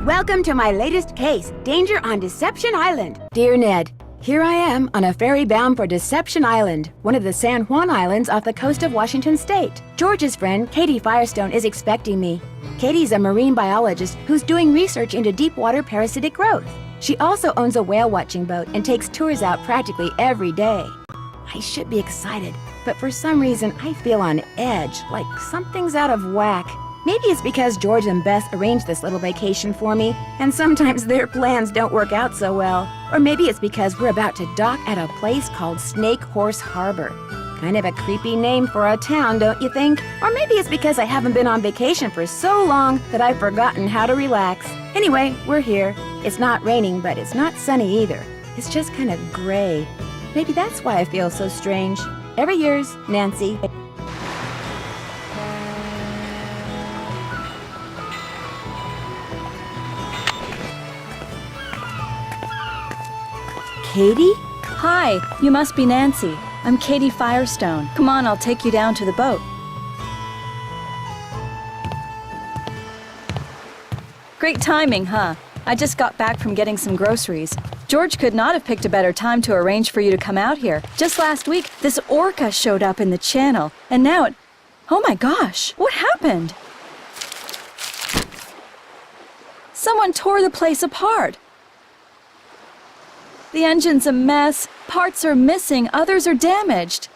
Welcome to my latest case, Danger on Deception Island. Dear Ned, here I am on a ferry bound for Deception Island, one of the San Juan Islands off the coast of Washington State. George's friend, Katie Firestone, is expecting me. Katie's a marine biologist who's doing research into deep water parasitic growth. She also owns a whale watching boat and takes tours out practically every day. I should be excited, but for some reason I feel on edge, like something's out of whack. Maybe it's because George and Beth arranged this little vacation for me, and sometimes their plans don't work out so well. Or maybe it's because we're about to dock at a place called Snake Horse Harbor. Kind of a creepy name for a town, don't you think? Or maybe it's because I haven't been on vacation for so long that I've forgotten how to relax. Anyway, we're here. It's not raining, but it's not sunny either. It's just kind of gray. Maybe that's why I feel so strange. Ever yours, Nancy. Katie? Hi, you must be Nancy. I'm Katie Firestone. Come on, I'll take you down to the boat. Great timing, huh? I just got back from getting some groceries. George could not have picked a better time to arrange for you to come out here. Just last week, this orca showed up in the channel, and now it... Oh my gosh, what happened? Someone tore the place apart. The engine's a mess, parts are missing, others are damaged.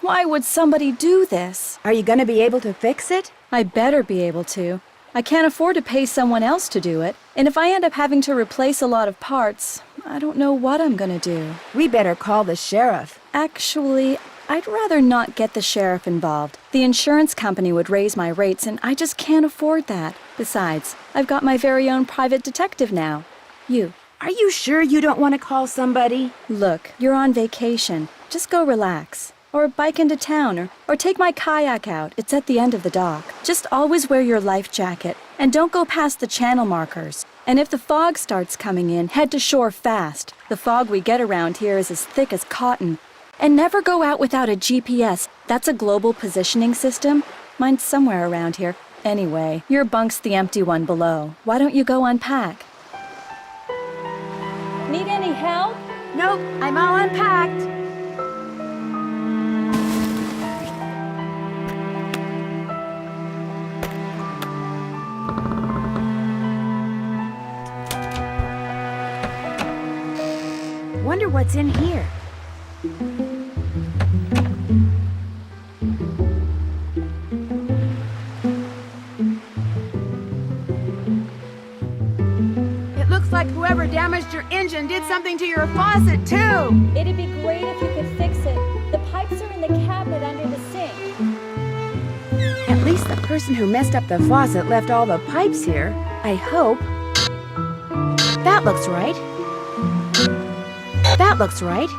Why would somebody do this? Are you gonna be able to fix it? I better be able to. I can't afford to pay someone else to do it, and if I end up having to replace a lot of parts, I don't know what I'm gonna do. We better call the sheriff. Actually, I'd rather not get the sheriff involved. The insurance company would raise my rates, and I just can't afford that. Besides, I've got my very own private detective now. You. Are you sure you don't want to call somebody? Look, you're on vacation. Just go relax. Or bike into town, or take my kayak out. It's at the end of the dock. Just always wear your life jacket, and don't go past the channel markers. And if the fog starts coming in, head to shore fast. The fog we get around here is as thick as cotton. And never go out without a GPS. That's a global positioning system. Mine's somewhere around here. Anyway, your bunk's the empty one below. Why don't you go unpack? Need any help? Nope, I'm all unpacked. Wonder what's in here. Like whoever damaged your engine did something to your faucet, too! It'd be great if you could fix it. The pipes are in the cabinet under the sink. At least the person who messed up the faucet left all the pipes here. I hope. That looks right. That looks right.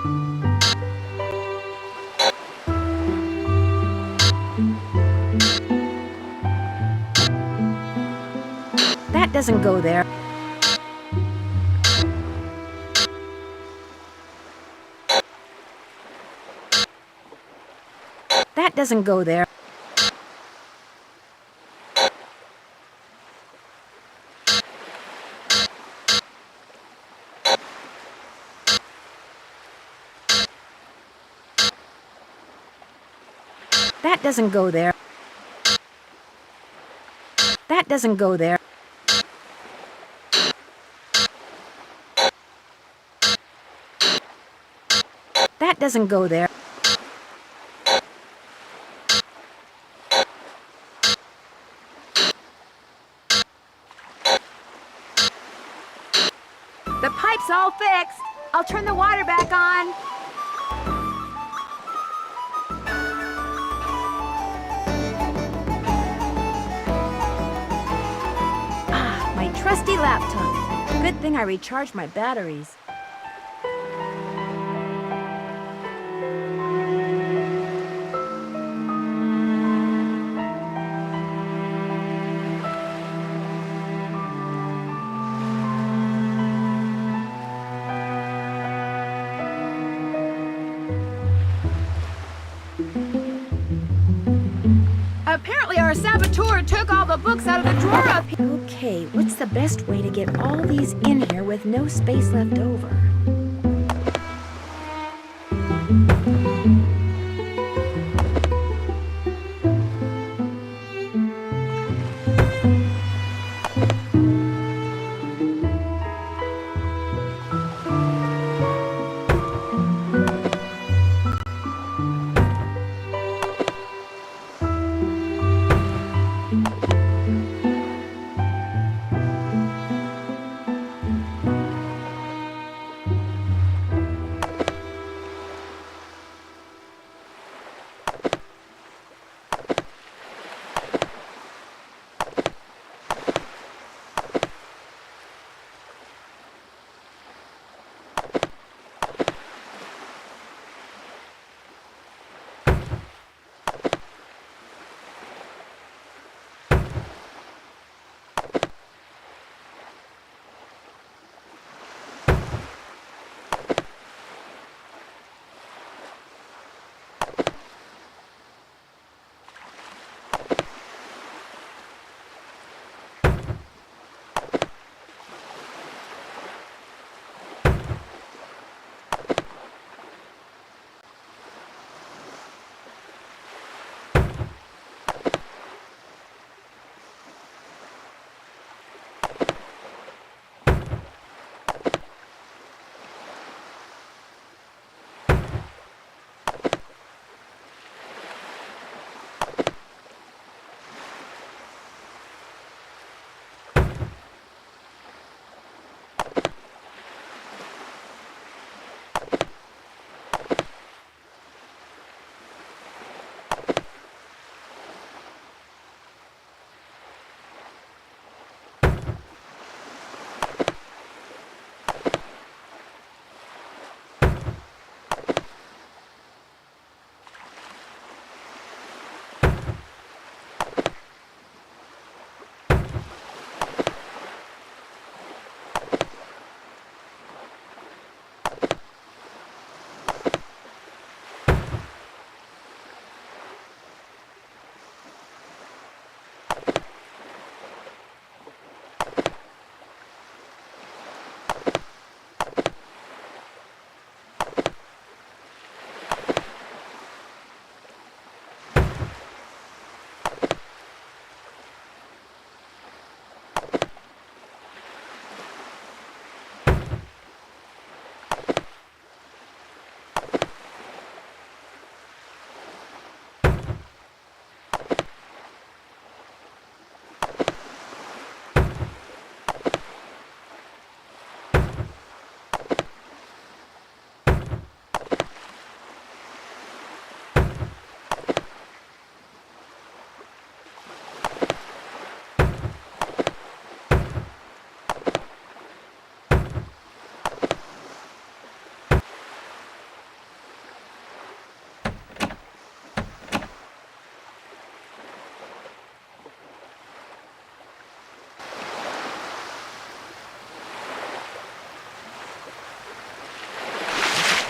That doesn't go there. That doesn't go there. That doesn't go there. That doesn't go there. That doesn't go there. The pipe's all fixed. I'll turn the water back on. Ah, my trusty laptop. Good thing I recharged my batteries. Apparently our saboteur took all the books out of the drawer up here. Okay, what's the best way to get all these in here with no space left over?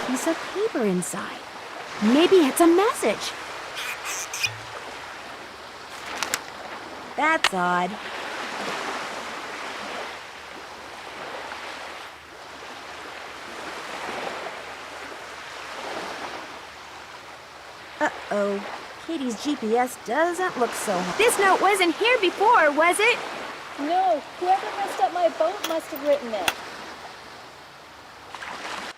Piece of paper inside. Maybe it's a message. That's odd. Uh-oh. Katie's GPS doesn't look so hot. This note wasn't here before, was it? No, whoever messed up my boat must have written it.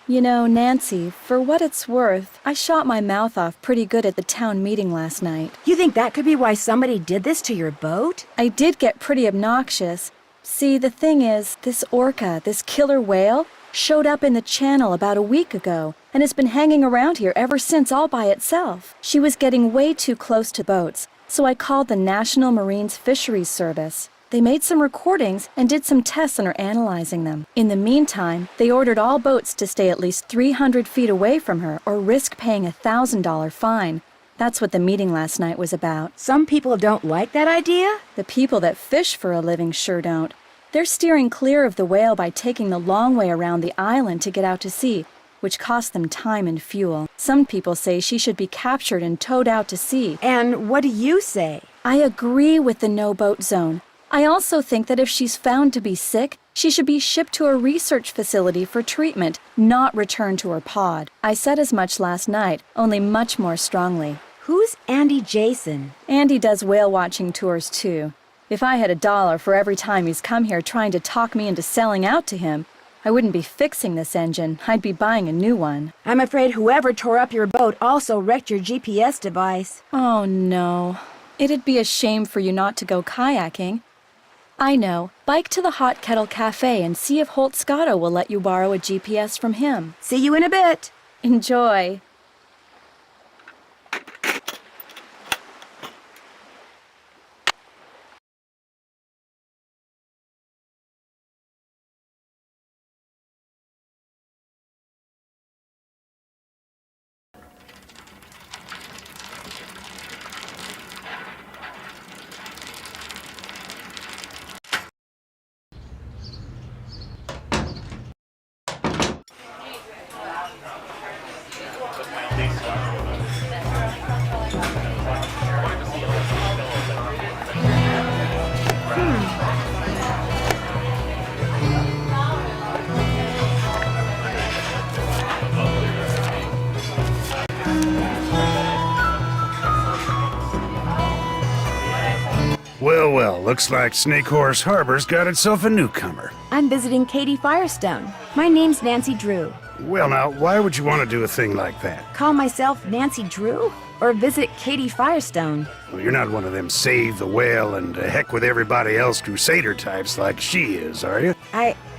You know, Nancy, for what it's worth, I shot my mouth off pretty good at the town meeting last night. You think that could be why somebody did this to your boat? I did get pretty obnoxious. See, the thing is, this orca, this killer whale, showed up in the channel about a week ago and has been hanging around here ever since all by itself. She was getting way too close to boats, so I called the National Marines Fisheries Service. They made some recordings and did some tests and are analyzing them. In the meantime, they ordered all boats to stay at least 300 feet away from her or risk paying a $1,000 fine. That's what the meeting last night was about. Some people don't like that idea? The people that fish for a living sure don't. They're steering clear of the whale by taking the long way around the island to get out to sea, which costs them time and fuel. Some people say she should be captured and towed out to sea. And what do you say? I agree with the no-boat zone. I also think that if she's found to be sick, she should be shipped to a research facility for treatment, not returned to her pod. I said as much last night, only much more strongly. Who's Andy Jason? Andy does whale-watching tours, too. If I had $1 for every time he's come here trying to talk me into selling out to him, I wouldn't be fixing this engine. I'd be buying a new one. I'm afraid whoever tore up your boat also wrecked your GPS device. Oh, no. It'd be a shame for you not to go kayaking. I know. Bike to the Hot Kettle Cafe and see if Holt Scotto will let you borrow a GPS from him. See you in a bit. Enjoy. Well, looks like Snake Horse Harbor's got itself a newcomer. I'm visiting Katie Firestone. My name's Nancy Drew. Well now, why would you want to do a thing like that? Call myself Nancy Drew? Or visit Katie Firestone? Well, you're not one of them save the whale and heck with everybody else crusader types like she is, are you?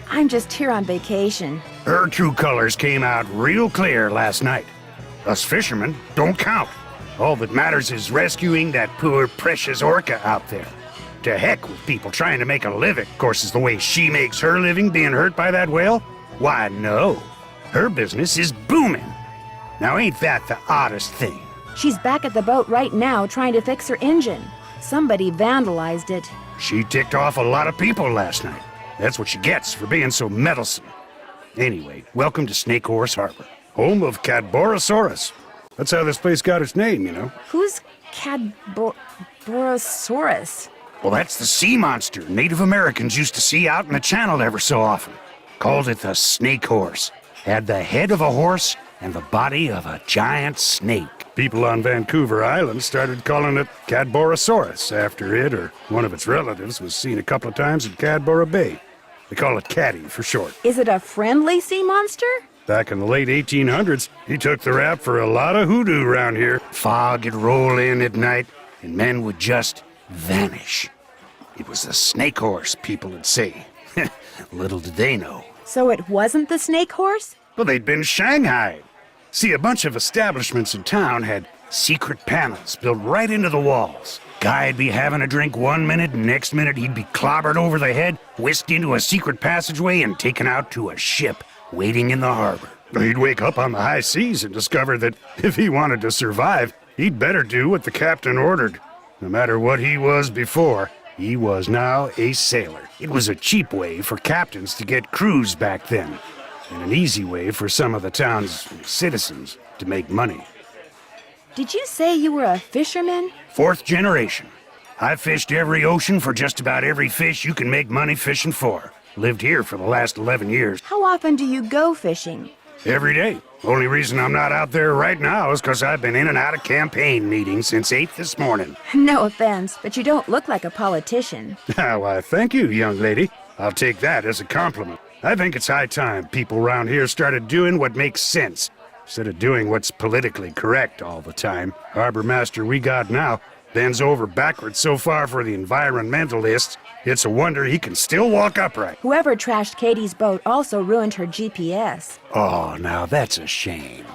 I'm just here on vacation. Her true colors came out real clear last night. Us fishermen don't count. All that matters is rescuing that poor precious orca out there. To heck with people trying to make a living. Of course, is the way she makes her living being hurt by that whale? Why, no. Her business is booming. Now, ain't that the oddest thing? She's back at the boat right now trying to fix her engine. Somebody vandalized it. She ticked off a lot of people last night. That's what she gets for being so meddlesome. Anyway, welcome to Snake Horse Harbor, home of Cadborosaurus. That's how this place got its name, you know. Who's Cadborosaurus? Well, that's the sea monster Native Americans used to see out in the channel ever so often. Called it the snake horse. Had the head of a horse and the body of a giant snake. People on Vancouver Island started calling it Cadborosaurus after it or one of its relatives was seen a couple of times in Cadboro Bay. They call it Caddy for short. Is it a friendly sea monster? Back in the late 1800s, he took the rap for a lot of hoodoo around here. Fog would roll in at night, and men would just vanish. It was the snake horse, people would say. Little did they know. So it wasn't the snake horse? Well, they'd been shanghaied. See, a bunch of establishments in town had secret panels built right into the walls. Guy'd be having a drink one minute, and next minute he'd be clobbered over the head, whisked into a secret passageway, and taken out to a ship waiting in the harbor. He'd wake up on the high seas and discover that if he wanted to survive, he'd better do what the captain ordered. No matter what he was before, he was now a sailor. It was a cheap way for captains to get crews back then, and an easy way for some of the town's citizens to make money. Did you say you were a fisherman? 4th generation. I've fished every ocean for just about every fish you can make money fishing for. Lived here for the last 11 years. How often do you go fishing? Every day. Only reason I'm not out there right now is because I've been in and out of campaign meetings since 8 this morning. No offense, but you don't look like a politician. Why, thank you, young lady. I'll take that as a compliment. I think it's high time people around here started doing what makes sense, instead of doing what's politically correct all the time. Harbor master we got now bends over backwards so far for the environmentalists, it's a wonder he can still walk upright. Whoever trashed Katie's boat also ruined her GPS. Oh, now that's a shame.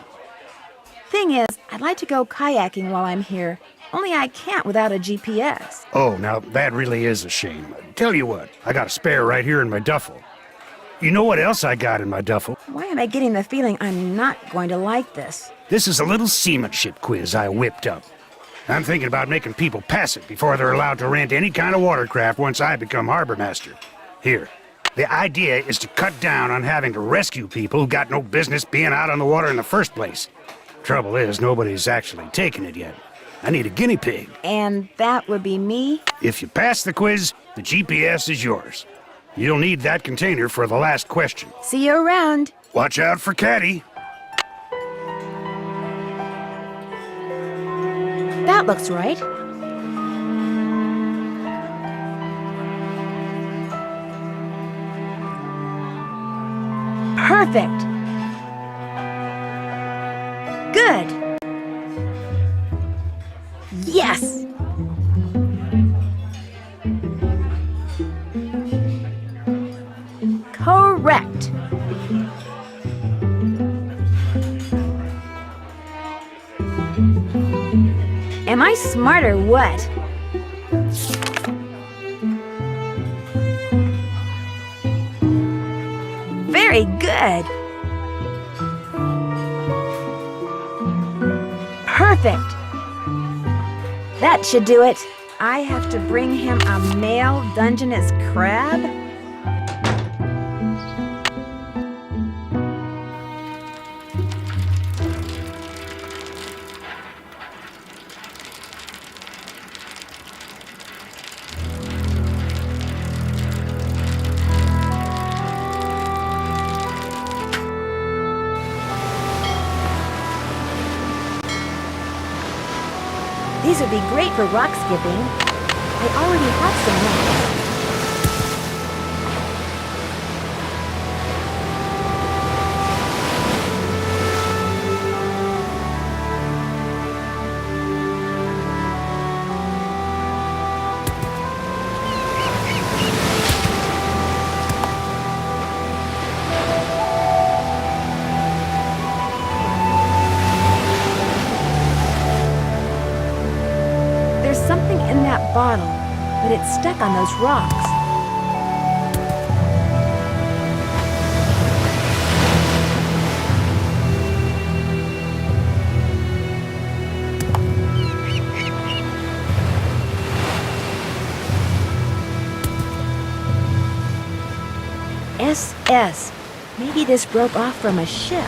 Thing is, I'd like to go kayaking while I'm here, only I can't without a GPS. Oh, now that really is a shame. Tell you what, I got a spare right here in my duffel. You know what else I got in my duffel? Why am I getting the feeling I'm not going to like this? This is a little seamanship quiz I whipped up. I'm thinking about making people pass it before they're allowed to rent any kind of watercraft once I become harbor master. Here, the idea is to cut down on having to rescue people who got no business being out on the water in the first place. Trouble is, nobody's actually taken it yet. I need a guinea pig. And that would be me? If you pass the quiz, the GPS is yours. You'll need that container for the last question. See you around. Watch out for Caddy. That looks right. Perfect. Good. Yes. Correct. Am I smart or what? Very good. Perfect. That should do it. I have to bring him a male Dungeness crab? These would be great for rock skipping. I already have some rocks. There's something in that bottle, but it's stuck on those rocks. SS. Maybe this broke off from a ship.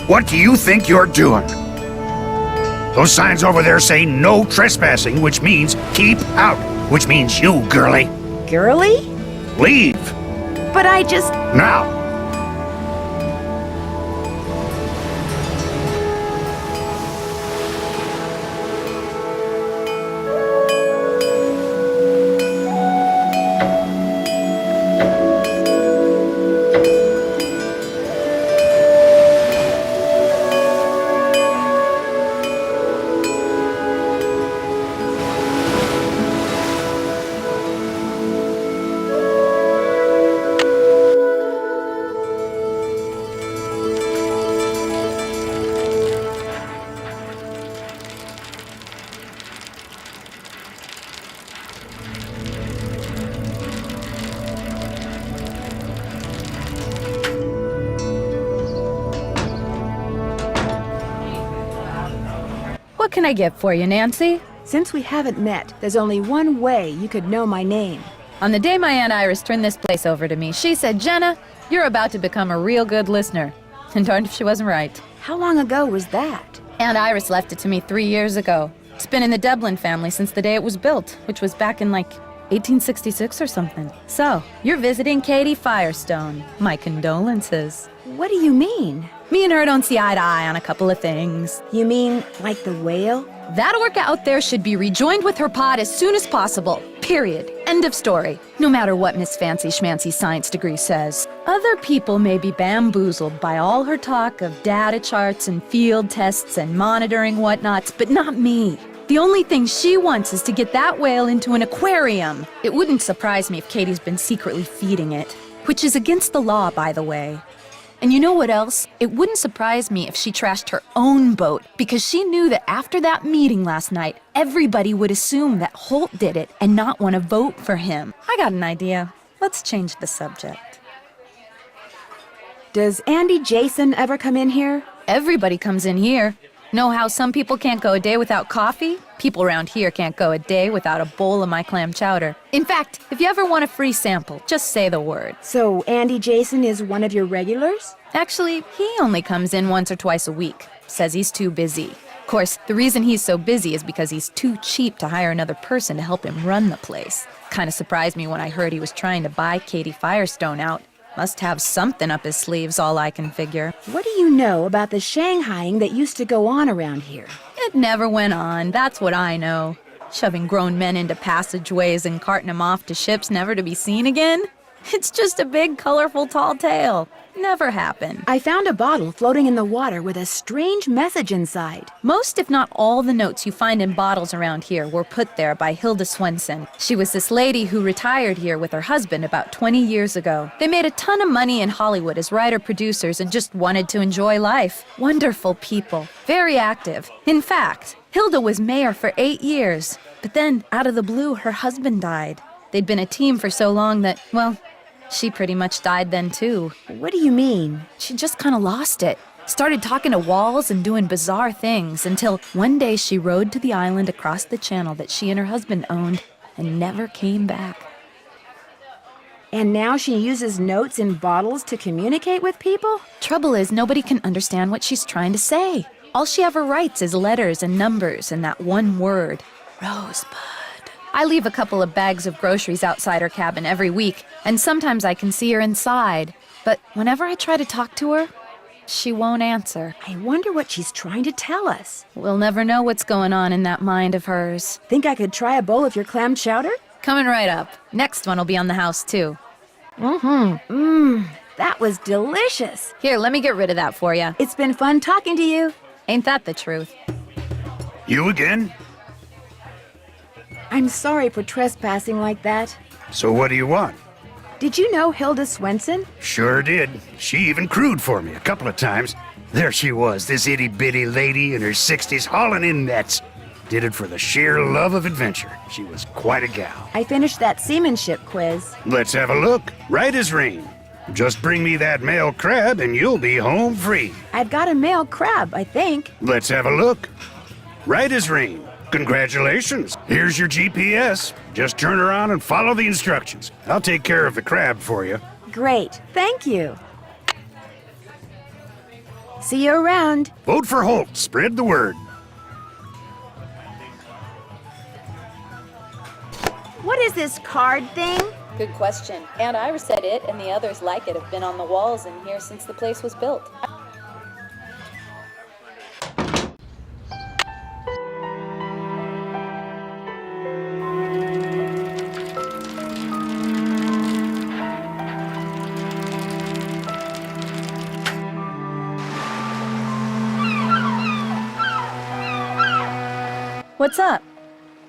What do you think you're doing? Those signs over there say no trespassing, which means keep out, which means you, girlie. Girly? Leave. But I just... Now. What can I get for you, Nancy? Since we haven't met, there's only one way you could know my name. On the day my Aunt Iris turned this place over to me, she said, Jenna, you're about to become a real good listener. And darned if she wasn't right. How long ago was that? Aunt Iris left it to me 3 years ago. It's been in the Dublin family since the day it was built, which was back in like 1866 or something. So, you're visiting Katie Firestone. My condolences. What do you mean? Me and her don't see eye to eye on a couple of things. You mean like the whale? That orca out there should be rejoined with her pod as soon as possible. Period. End of story. No matter what Miss Fancy Schmancy science degree says. Other people may be bamboozled by all her talk of data charts and field tests and monitoring whatnots, but not me. The only thing she wants is to get that whale into an aquarium. It wouldn't surprise me if Katie's been secretly feeding it, which is against the law, by the way. And you know what else? It wouldn't surprise me if she trashed her own boat, because she knew that after that meeting last night, everybody would assume that Holt did it and not want to vote for him. I got an idea. Let's change the subject. Does Andy Jason ever come in here? Everybody comes in here. Know how some people can't go a day without coffee? People around here can't go a day without a bowl of my clam chowder. In fact, if you ever want a free sample, just say the word. So Andy Jason is one of your regulars? Actually, he only comes in once or twice a week. Says he's too busy. Of course, the reason he's so busy is because he's too cheap to hire another person to help him run the place. Kinda surprised me when I heard he was trying to buy Katie Firestone out. Must have something up his sleeves, all I can figure. What do you know about the Shanghaiing that used to go on around here? It never went on, that's what I know. Shoving grown men into passageways and carting them off to ships never to be seen again? It's just a big, colorful, tall tale. Never happened. I found a bottle floating in the water with a strange message inside. Most, if not all, the notes you find in bottles around here were put there by Hilda Swenson. She was this lady who retired here with her husband about 20 years ago. They made a ton of money in Hollywood as writer-producers and just wanted to enjoy life. Wonderful people. Very active. In fact, Hilda was mayor for 8 years. But then, out of the blue, her husband died. They'd been a team for so long that, well, she pretty much died then too. What do you mean? She just kind of lost it. Started talking to walls and doing bizarre things until one day she rode to the island across the channel that she and her husband owned and never came back. And now she uses notes in bottles to communicate with people? Trouble is, nobody can understand what she's trying to say. All she ever writes is letters and numbers and that one word, Rosebud. I leave a couple of bags of groceries outside her cabin every week, and sometimes I can see her inside. But whenever I try to talk to her, she won't answer. I wonder what she's trying to tell us. We'll never know what's going on in that mind of hers. Think I could try a bowl of your clam chowder? Coming right up. Next one will be on the house, too. That was delicious. Here, let me get rid of that for you. It's been fun talking to you. Ain't that the truth? You again? I'm sorry for trespassing like that. So what do you want? Did you know Hilda Swenson? Sure did. She even crewed for me a couple of times. There she was, this itty-bitty lady in her 60s hauling in nets. Did it for the sheer love of adventure. She was quite a gal. I finished that seamanship quiz. Let's have a look. Right as rain. Just bring me that male crab and you'll be home free. I've got a male crab, I think. Let's have a look. Right as rain. Congratulations. Here's your GPS. Just turn around and follow the instructions. I'll take care of the crab for you. Great, thank you. See you around. Vote for Holt. Spread the word. What is this card thing? Good question. Aunt Ira said it and the others like it have been on the walls in here since the place was built. What's up?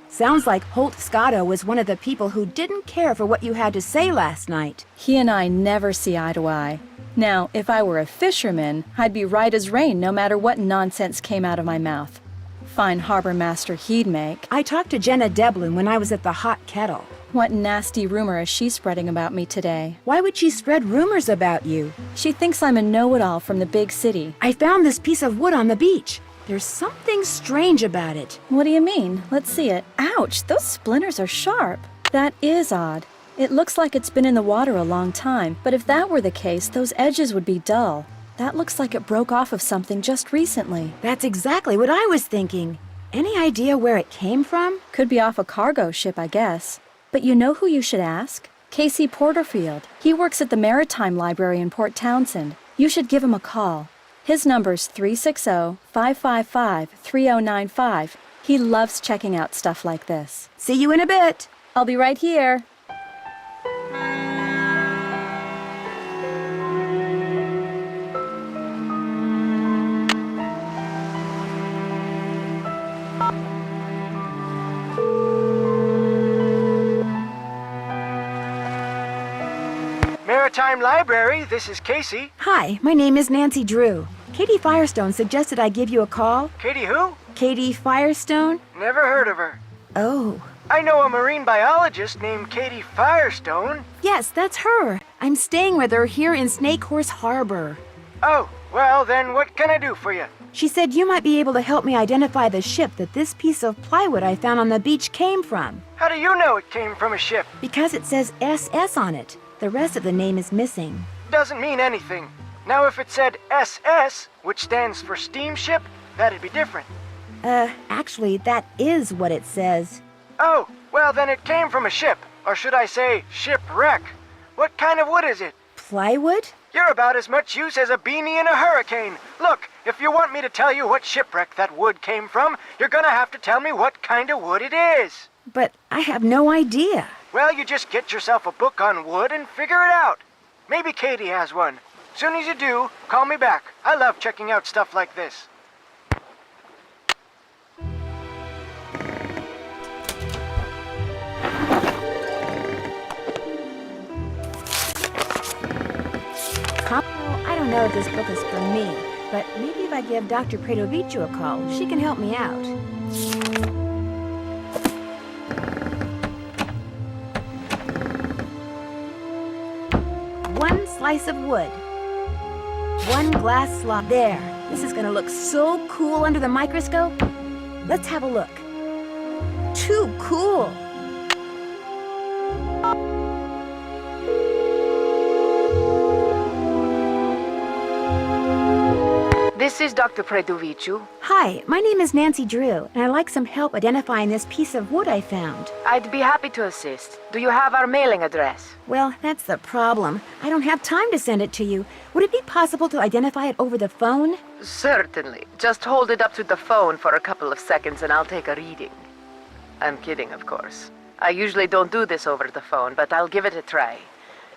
Sounds like Holt Scotto was one of the people who didn't care for what you had to say last night. He and I never see eye to eye. Now, if I were a fisherman, I'd be right as rain no matter what nonsense came out of my mouth. Fine harbor master he'd make. I talked to Jenna Devlin when I was at the Hot Kettle. What nasty rumor is she spreading about me today? Why would she spread rumors about you? She thinks I'm a know-it-all from the big city. I found this piece of wood on the beach. There's something strange about it. What do you mean? Let's see it. Ouch, those splinters are sharp. That is odd. It looks like it's been in the water a long time, but if that were the case, those edges would be dull. That looks like it broke off of something just recently. That's exactly what I was thinking. Any idea where it came from? Could be off a cargo ship, I guess. But you know who you should ask? Casey Porterfield. He works at the Maritime Library in Port Townsend. You should give him a call. His number's 360-555-3095. He loves checking out stuff like this. See you in a bit. I'll be right here. Maritime Library, this is Casey. Hi, my name is Nancy Drew. Katie Firestone suggested I give you a call. Katie who? Katie Firestone? Never heard of her. Oh. I know a marine biologist named Katie Firestone. Yes, that's her. I'm staying with her here in Snake Horse Harbor. Oh, well then what can I do for you? She said you might be able to help me identify the ship that this piece of plywood I found on the beach came from. How do you know it came from a ship? Because it says SS on it. The rest of the name is missing. Doesn't mean anything. Now if it said SS, which stands for steamship, that'd be different. Actually, that is what it says. Oh, well then it came from a ship. Or should I say, shipwreck. What kind of wood is it? Plywood? You're about as much use as a beanie in a hurricane. Look, if you want me to tell you what shipwreck that wood came from, you're gonna have to tell me what kind of wood it is. But I have no idea. Well, you just get yourself a book on wood and figure it out. Maybe Katie has one. Soon as you do, call me back. I love checking out stuff like this. I don't know if this book is for me, but maybe if I give Dr. Predovicu a call, she can help me out. One slice of wood. One glass slot. There. This is gonna look so cool under the microscope. Let's have a look. Too cool. This is Dr. Predovicu. Hi, my name is Nancy Drew, and I'd like some help identifying this piece of wood I found. I'd be happy to assist. Do you have our mailing address? Well, that's the problem. I don't have time to send it to you. Would it be possible to identify it over the phone? Certainly. Just hold it up to the phone for a couple of seconds and I'll take a reading. I'm kidding, of course. I usually don't do this over the phone, but I'll give it a try.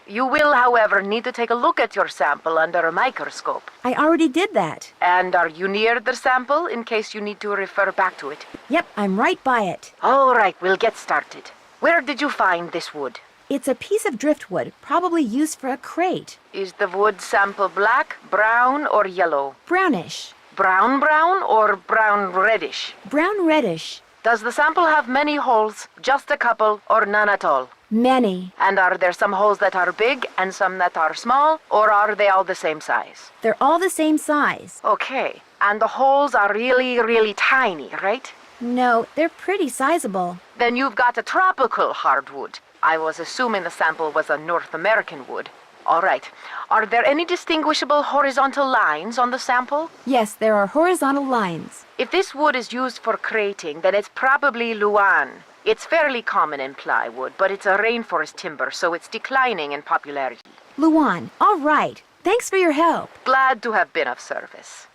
You will, however, need to take a look at your sample under a microscope. I already did that. And are you near the sample in case you need to refer back to it? Yep, I'm right by it. All right, we'll get started. Where did you find this wood? It's a piece of driftwood, probably used for a crate. Is the wood sample black, brown, or yellow? Brownish. Brown or brown reddish? Brown reddish. Does the sample have many holes, just a couple, or none at all? Many. And are there some holes that are big and some that are small, or are they all the same size? They're all the same size. Okay, and the holes are really, really tiny, right? No, they're pretty sizable. Then you've got a tropical hardwood. I was assuming the sample was a North American wood. All right. Are there any distinguishable horizontal lines on the sample? Yes, there are horizontal lines. If this wood is used for crating, then it's probably Luan. It's fairly common in plywood, but it's a rainforest timber, so it's declining in popularity. Luan, all right. Thanks for your help. Glad to have been of service.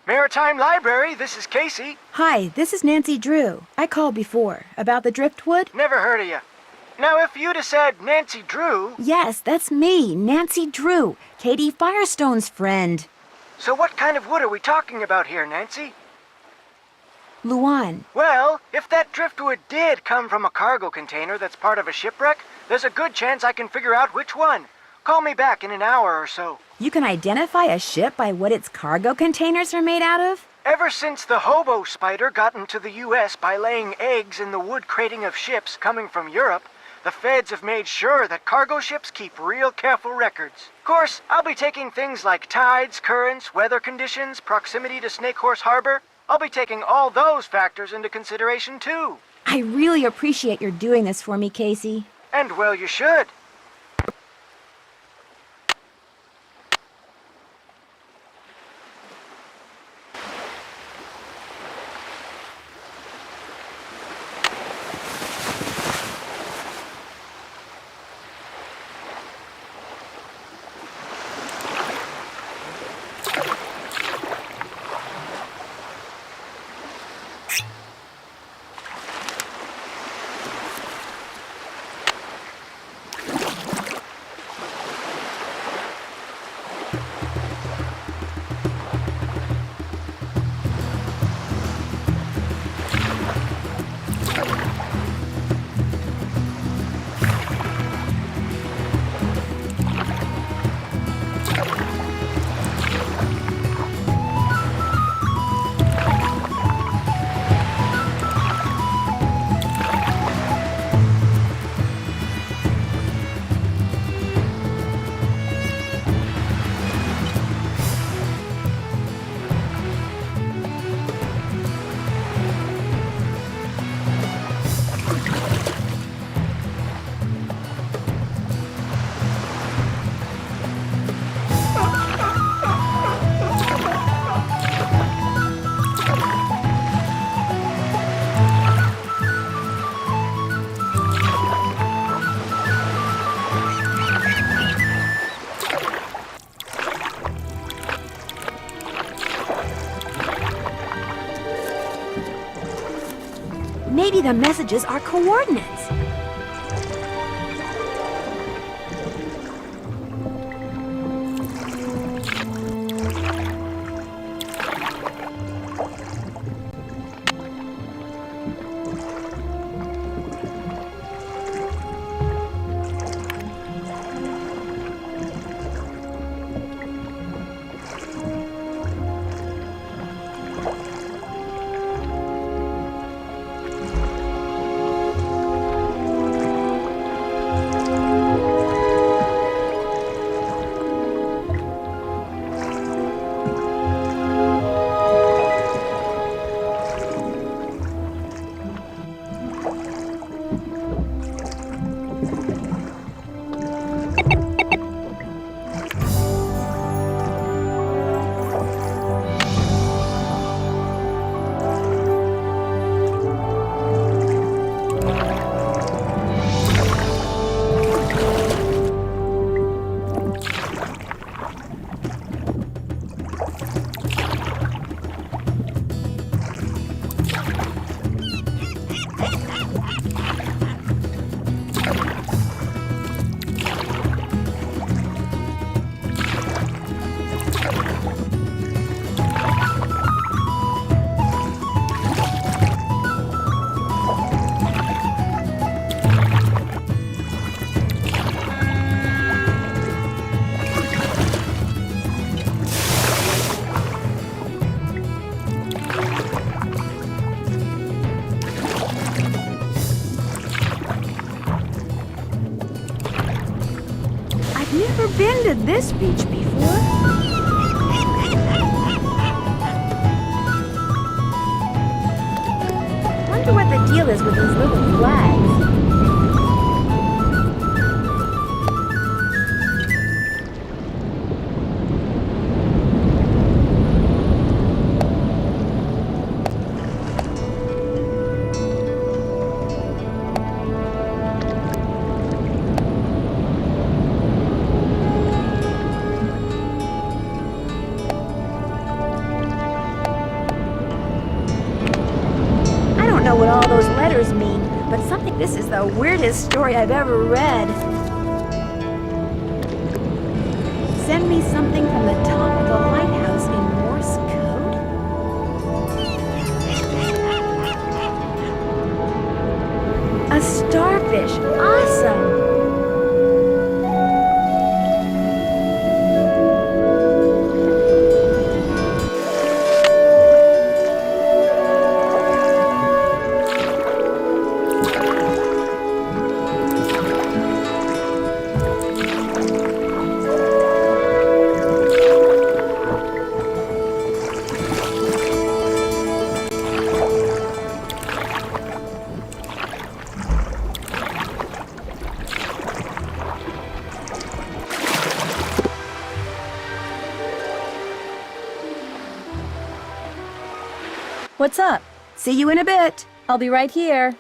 Maritime Library, this is Casey. Hi, this is Nancy Drew. I called before. About the driftwood? Never heard of you. Now, if you'd have said Nancy Drew... Yes, that's me, Nancy Drew, Katie Firestone's friend. So what kind of wood are we talking about here, Nancy? Luan. Well, if that driftwood did come from a cargo container that's part of a shipwreck, there's a good chance I can figure out which one. Call me back in an hour or so. You can identify a ship by what its cargo containers are made out of? Ever since the hobo spider got into the U.S. by laying eggs in the wood crating of ships coming from Europe, the feds have made sure that cargo ships keep real careful records. Of course, I'll be taking things like tides, currents, weather conditions, proximity to Snake Horse Harbor. I'll be taking all those factors into consideration, too. I really appreciate your doing this for me, Casey. And well, you should. Maybe the messages are coordinates. I've never been to this beach before. Wonder what the deal is with these little flags. Know what all those letters mean, but something. This is the weirdest story I've ever read. Send me something from the top of the lighthouse in Morse code. A starfish. Awesome. What's up? See you in a bit. I'll be right here.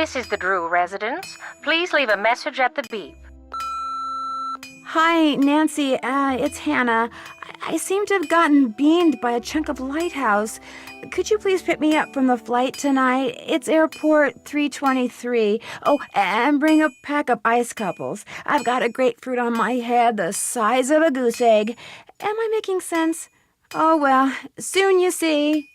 This is the Drew residence. Please leave a message at the beep. Hi, Nancy. It's Hannah. I seem to have gotten beamed by a chunk of lighthouse. Could you please pick me up from the flight tonight? It's airport 323. Oh, and bring a pack of ice couples. I've got a grapefruit on my head the size of a goose egg. Am I making sense? Oh, well, soon you see.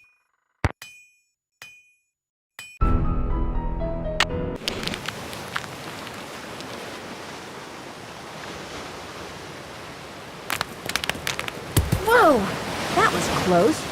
Whoa, that was close.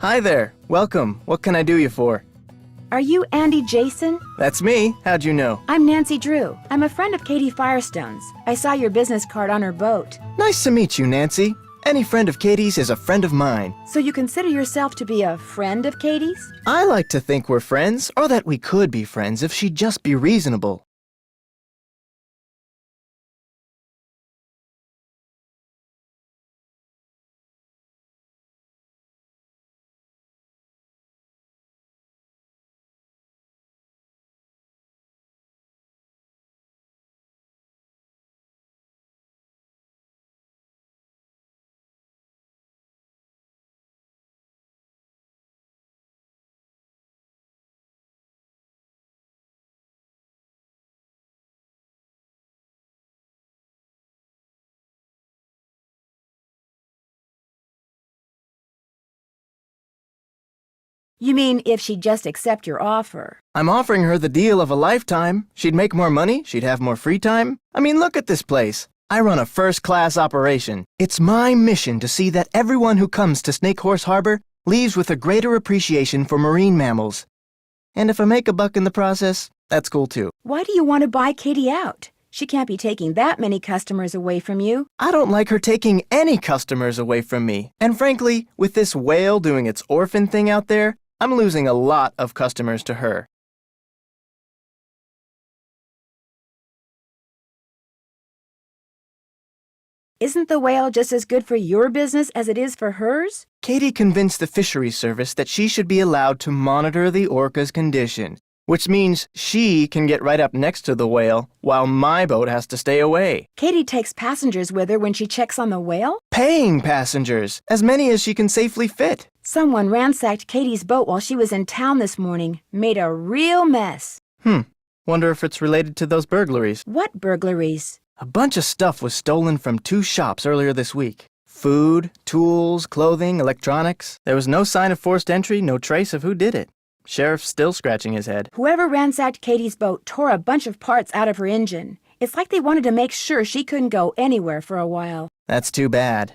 Hi there. Welcome. What can I do you for? Are you Andy Jason? That's me. How'd you know? I'm Nancy Drew. I'm a friend of Katie Firestone's. I saw your business card on her boat. Nice to meet you, Nancy. Any friend of Katie's is a friend of mine. So you consider yourself to be a friend of Katie's? I like to think we're friends, or that we could be friends if she'd just be reasonable. You mean if she'd just accept your offer? I'm offering her the deal of a lifetime. She'd make more money, she'd have more free time. I mean, look at this place. I run a first-class operation. It's my mission to see that everyone who comes to Snake Horse Harbor leaves with a greater appreciation for marine mammals. And if I make a buck in the process, that's cool too. Why do you want to buy Katie out? She can't be taking that many customers away from you. I don't like her taking any customers away from me. And frankly, with this whale doing its orphan thing out there, I'm losing a lot of customers to her. Isn't the whale just as good for your business as it is for hers? Katie convinced the fisheries service that she should be allowed to monitor the orca's condition, which means she can get right up next to the whale while my boat has to stay away. Katie takes passengers with her when she checks on the whale? Paying passengers, as many as she can safely fit. Someone ransacked Katie's boat while she was in town this morning. Made a real mess. Wonder if it's related to those burglaries. What burglaries? A bunch of stuff was stolen from 2 shops earlier this week. Food, tools, clothing, electronics. There was no sign of forced entry, no trace of who did it. Sheriff's still scratching his head. Whoever ransacked Katie's boat tore a bunch of parts out of her engine. It's like they wanted to make sure she couldn't go anywhere for a while. That's too bad.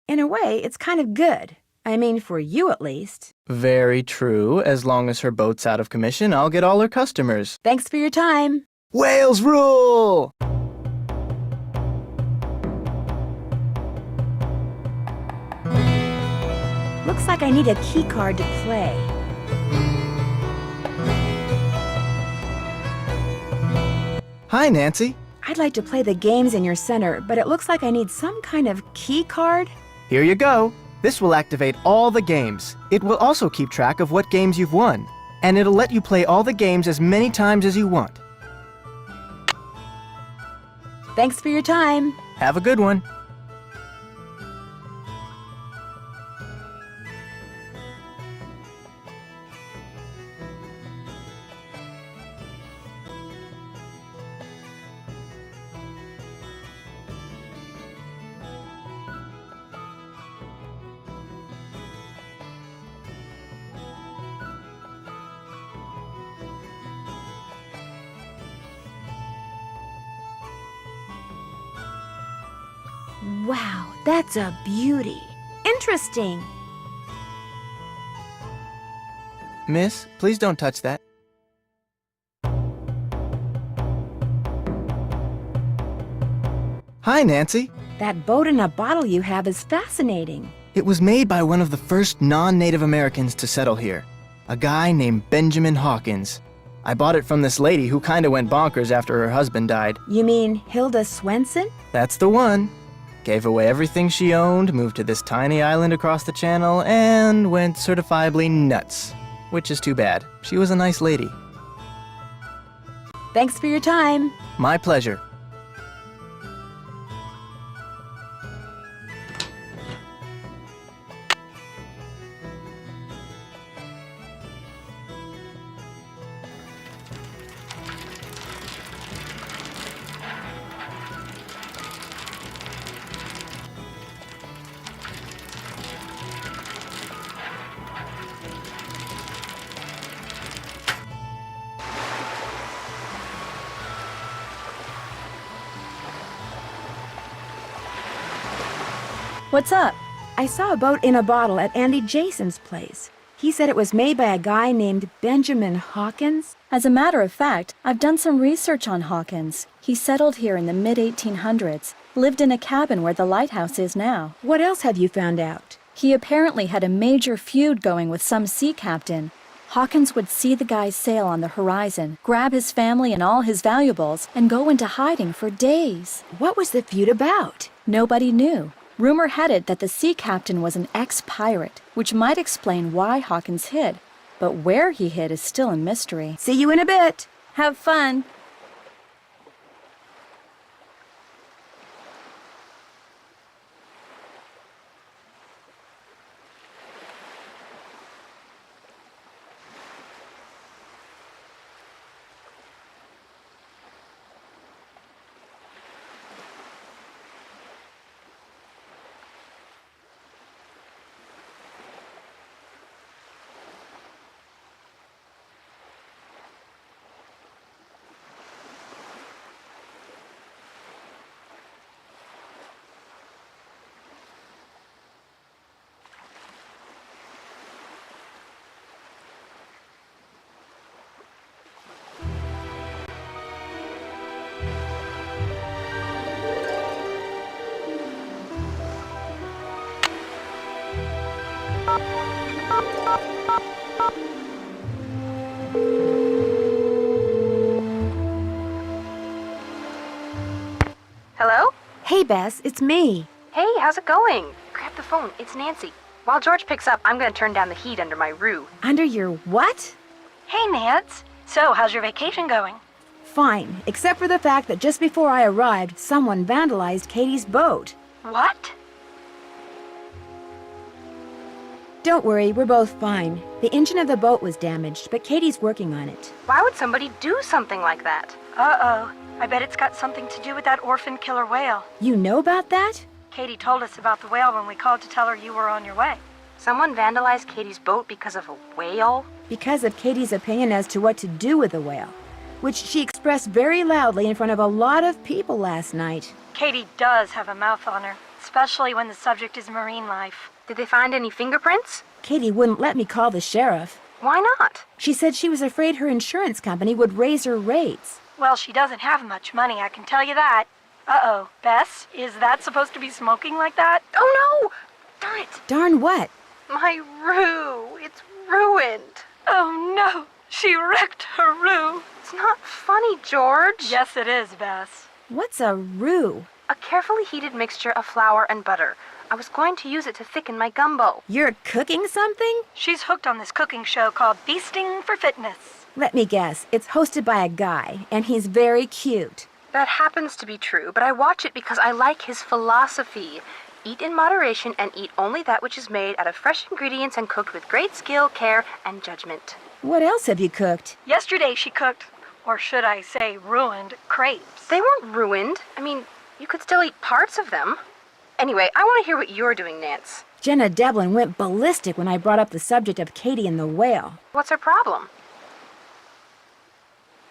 In a way, it's kind of good. I mean, for you at least. Very true. As long as her boat's out of commission, I'll get all her customers. Thanks for your time. Whales rule! Looks like I need a key card to play. Hi, Nancy. I'd like to play the games in your center, but it looks like I need some kind of key card. Here you go. This will activate all the games. It will also keep track of what games you've won, and it'll let you play all the games as many times as you want. Thanks for your time. Have a good one. Wow, that's a beauty. Interesting. Miss, please don't touch that. Hi, Nancy. That boat in a bottle you have is fascinating. It was made by one of the first non-Native Americans to settle here, a guy named Benjamin Hawkins. I bought it from this lady who kinda went bonkers after her husband died. You mean Hilda Swenson? That's the one. Gave away everything she owned, moved to this tiny island across the channel, and went certifiably nuts. Which is too bad. She was a nice lady. Thanks for your time. My pleasure. What's up? I saw a boat in a bottle at Andy Jason's place. He said it was made by a guy named Benjamin Hawkins. As a matter of fact, I've done some research on Hawkins. He settled here in the mid-1800s, lived in a cabin where the lighthouse is now. What else have you found out? He apparently had a major feud going with some sea captain. Hawkins would see the guy's sail on the horizon, grab his family and all his valuables, and go into hiding for days. What was the feud about? Nobody knew. Rumor had it that the sea captain was an ex-pirate, which might explain why Hawkins hid. But where he hid is still a mystery. See you in a bit. Have fun! Hello? Hey, Bess, it's me. Hey, how's it going? Grab the phone. It's Nancy. While George picks up, I'm gonna turn down the heat under my roo. Under your what? Hey, Nance. So, how's your vacation going? Fine, except for the fact that just before I arrived, someone vandalized Katie's boat. What? Don't worry, we're both fine. The engine of the boat was damaged, but Katie's working on it. Why would somebody do something like that? Uh-oh. I bet it's got something to do with that orphan killer whale. You know about that? Katie told us about the whale when we called to tell her you were on your way. Someone vandalized Katie's boat because of a whale? Because of Katie's opinion as to what to do with the whale, which she expressed very loudly in front of a lot of people last night. Katie does have a mouth on her, especially when the subject is marine life. Did they find any fingerprints? Katie wouldn't let me call the sheriff. Why not? She said she was afraid her insurance company would raise her rates. Well, she doesn't have much money, I can tell you that. Uh-oh. Bess, is that supposed to be smoking like that? Oh no! Darn it! Darn what? My roo! It's ruined! Oh no! She wrecked her roo! It's not funny, George! Yes, it is, Bess. What's a roux? A carefully heated mixture of flour and butter. I was going to use it to thicken my gumbo. You're cooking something? She's hooked on this cooking show called Feasting for Fitness. Let me guess, it's hosted by a guy, and he's very cute. That happens to be true, but I watch it because I like his philosophy. Eat in moderation and eat only that which is made out of fresh ingredients and cooked with great skill, care, and judgment. What else have you cooked? Yesterday she cooked, or should I say ruined, crepes. They weren't ruined. I mean, you could still eat parts of them. Anyway, I want to hear what you're doing, Nance. Jenna Devlin went ballistic when I brought up the subject of Katie and the whale. What's her problem?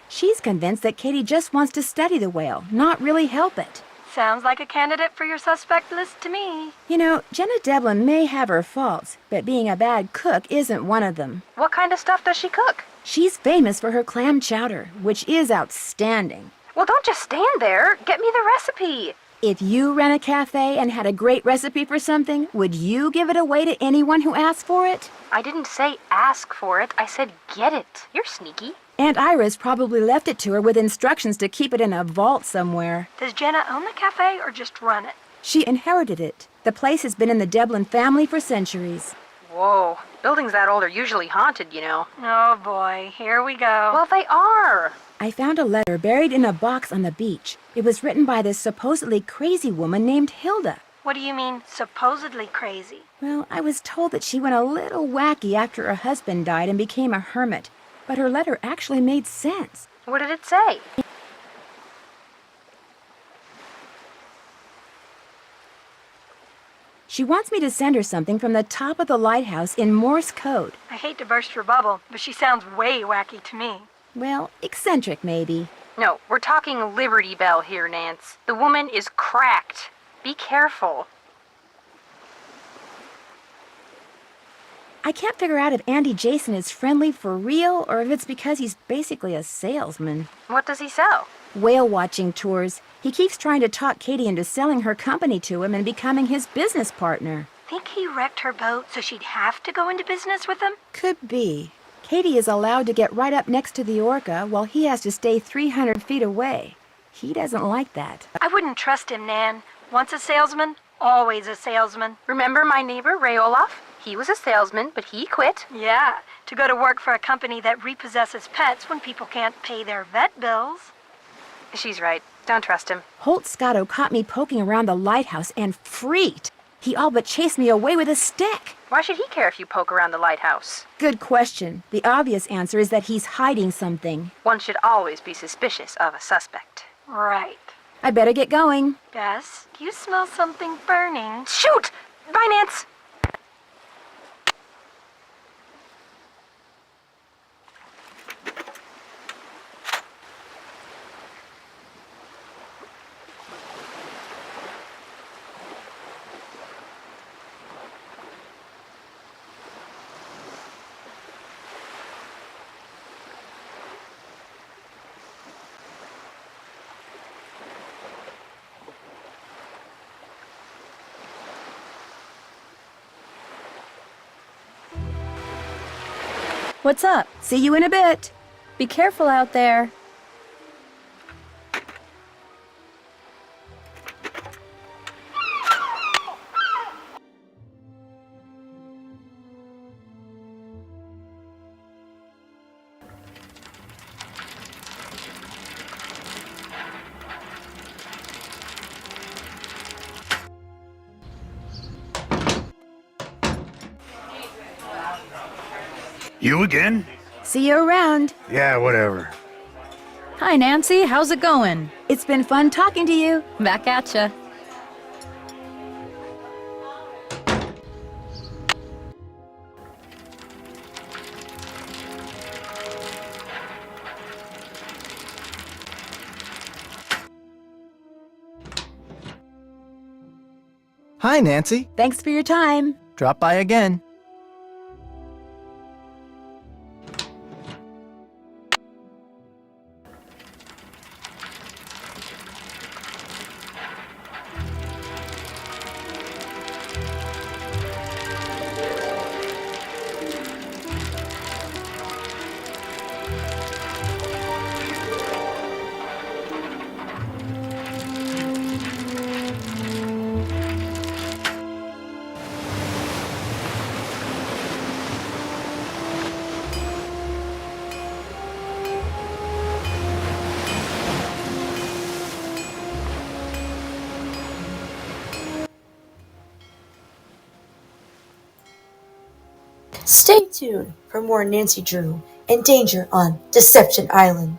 She's convinced that Katie just wants to study the whale, not really help it. Sounds like a candidate for your suspect list to me. You know, Jenna Devlin may have her faults, but being a bad cook isn't one of them. What kind of stuff does she cook? She's famous for her clam chowder, which is outstanding. Well, don't just stand there. Get me the recipe. If you ran a cafe and had a great recipe for something, would you give it away to anyone who asked for it? I didn't say ask for it. I said get it. You're sneaky. Aunt Iris probably left it to her with instructions to keep it in a vault somewhere. Does Jenna own the cafe or just run it? She inherited it. The place has been in the Devlin family for centuries. Whoa. Buildings that old are usually haunted, you know. Oh boy, here we go. Well, they are. I found a letter buried in a box on the beach. It was written by this supposedly crazy woman named Hilda. What do you mean, supposedly crazy? Well, I was told that she went a little wacky after her husband died and became a hermit. But her letter actually made sense. What did it say? She wants me to send her something from the top of the lighthouse in Morse code. I hate to burst your bubble, but she sounds way wacky to me. Well, eccentric maybe. No, we're talking Liberty Bell here, Nance. The woman is cracked. Be careful. I can't figure out if Andy Jason is friendly for real or if it's because he's basically a salesman. What does he sell? Whale watching tours. He keeps trying to talk Katie into selling her company to him and becoming his business partner. Think he wrecked her boat so she'd have to go into business with him? Could be. Katie is allowed to get right up next to the orca while he has to stay 300 feet away. He doesn't like that. I wouldn't trust him, Nan. Once a salesman, always a salesman. Remember my neighbor, Ray Olaf? He was a salesman, but he quit. Yeah, to go to work for a company that repossesses pets when people can't pay their vet bills. She's right. Don't trust him. Holt Scotto caught me poking around the lighthouse and freaked. He all but chased me away with a stick. Why should he care if you poke around the lighthouse? Good question. The obvious answer is that he's hiding something. One should always be suspicious of a suspect. Right. I better get going. Bess, do you smell something burning? Shoot! Bye, Nance! What's up? See you in a bit. Be careful out there. You again? See you around. Yeah, whatever. Hi, Nancy. How's it going? It's been fun talking to you. Back at ya. Hi, Nancy. Thanks for your time. Drop by again. Stay tuned for more Nancy Drew and Danger on Deception Island.